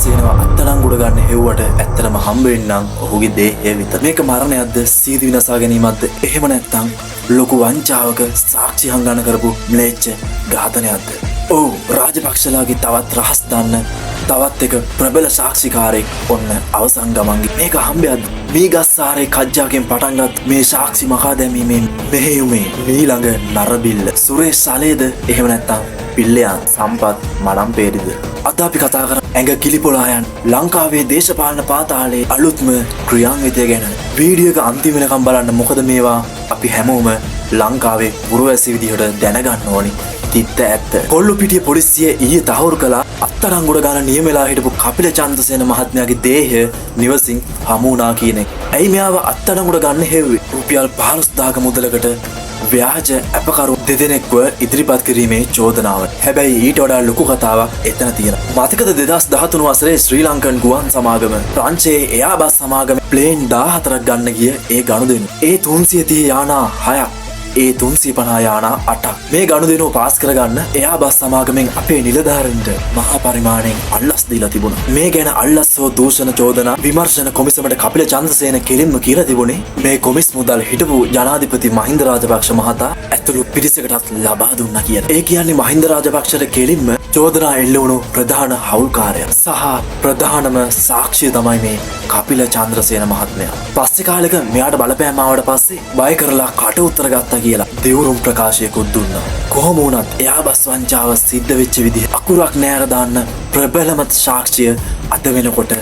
චන්ද්‍රසේනව අත්අඩංගුවට ගන්න හෙව්වට ඇත්තටම හම්බ වෙන්නම් ඔහුගේ දේහය විතර. මේක මරණයක්ද සීදි විනාශා ගැනීමක්ද එහෙම නැත්නම් ලොකු වංචාවක සාක්ෂි හංගන කරපු ම්ලේච්ඡ ඝාතනයක්ද? ඔව් රාජපක්ෂලාගේ තවත් රහස් දන්න තවත් එක ප්‍රබල සාක්ෂිකාරයෙක් ඔන්න අවසන් ගමන්ගේ මේක හම්බයක්ද? මීගස්සාරේ කජ්ජාගෙන් පටන්ගත් මේ සාක්ෂි මකා දැමීමෙන් මෙහෙයුමේ මීළඟ නරබිල්ල සුරේෂ් සලේද එහෙම නැත්නම් පිල්ලයන් සම්පත් මඩම් පේරිද? අද අපි කතා කරන ඇඟ කිලිපොලායන් ලංකාවේ දේශපාලන පාතාලයේ අලුත්ම ක්‍රියාන්විතය ගැන. වීඩියෝ එක අන්තිම වෙනකම් බලන්න. මොකද මේවා අපි හැමෝම ලංකාවේ පුරවැසි විදිහට දැනගන්න ඕනි. තිත්ත ඇත්ත. කොල්ලුපිටිය පොලිසිය ඊයේ තහවුරු කළා අත්අඩංගුවට ගන්න නියම වෙලා හිටපු කපිල චන්ද්‍රසේන මහත්මයාගේ දේහය නිවසින් හමු වුණා කියන එක. ඇයි මෙයාව අත්අඩංගුවට ගන්න හෙව්වේ? රුපියල් 15000ක මුදලකට ව්‍යාජ අපකරු දෙදෙනෙක්ව ඉදිරිපත් කිරීමේ චෝදනාව. හැබැයි ඊට වඩා ලොකු කතාවක් එතන තියෙනවා. මතකද 2013 වසරේ ශ්‍රී ලංකන් ගුවන් සමාගම ප්‍රංශයේ එයාබස් සමාගම ප්ලේන් 14ක් ගන්න ගිය ඒ ගනුදෙනු. ඒ 330 යානා 6ක් ඒ 350 යානා 8ක් මේ ගනුදෙනුව පාස් කරගන්න එයාබස් සමාගමෙන් අපේ නිලධාරීන්ට මහා පරිමාණයෙන් අල්ලස් දීලා තිබුණා. මේ ගැන අල්ලස් හෝ දූෂණ චෝදනා විමර්ශන කොමිසමට කපිල චන්ද්‍රසේන කෙලින්ම කියලා තිබුණේ මේ කොමිස් මුදල් හිටපු ජනාධිපති මහින්ද රාජපක්ෂ මහතා ඇතුළු පිරිසකටත් ලබා දුන්නා කියලා. ඒ කියන්නේ මහින්ද රාජපක්ෂට කෙලින්ම චෝදනා එල්ල වුණු ප්‍රධාන හවුල්කාරයා සහ ප්‍රධානම සාක්ෂිය තමයි මේ කපිල චන්ද්‍රසේන මහත්මයා. පස්සේ කාලෙක මෙයාට බලපෑම් ආවට පස්සේ බය කරලා කට උතර ගත්තා කියලා දෙවුරුම් ප්‍රකාශයකුත් දුන්නා. කොහොම වුණත් එයාබස් වංචාව සිද්ධ වෙච්ච විදිහ අකුරක් නෑර දාන්න ප්‍රබලම සාක්ෂිය අද වෙනකොට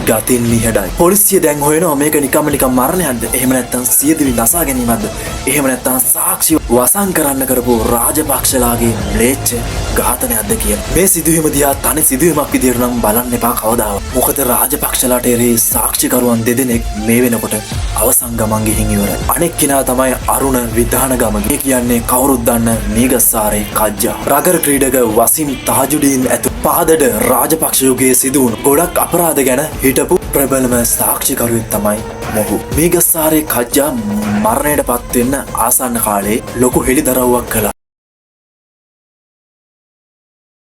ගතින් නිහඬයි. පොලිසිය දැන් හොයනවා මේක නිකම්ම මරණයක්ද? එහෙම නැත්නම් සියදිවි නසා ගැනීමක්ද? එහෙම නැත්නම් සාක්ෂි වසන් කරන්න කරපු රාජපක්ෂලාගේ ම්ලේච්ඡ ඝාතනයක්ද කියලා. මේ සිදුවීම දිහා තනි සිදුවීමක් විදිහට නම් බලන්න එපා කවදාවත්. මොකද රාජපක්ෂලාට එරෙහි සාක්ෂිකරුවන් දෙදෙනෙක් මේ වෙනකොට අවසන් ගමන් ගිහින් ඉවරයි. අනෙක් කෙනා තමයි අරුණ විධානගමගේ. ඒ කියන්නේ කවුරුත් දන්න මීගස්සාරේ කජ්ජා. රගර් ක්‍රීඩක වසීම් තාජුඩීන් ඇතු පාදඩ රාජපක්ෂ යුගයේ සිදු වුණු ගොඩක් අපරාධ ගැන හිටපු ප්‍රබලම සාක්ෂිකරුවෙක් තමයි මොහු. මීගස්සාරේ කජ්ජා මරණයට පත් වෙන්න ආසන්න කාලේ ලොකු හෙළිදරව්වක් කළා.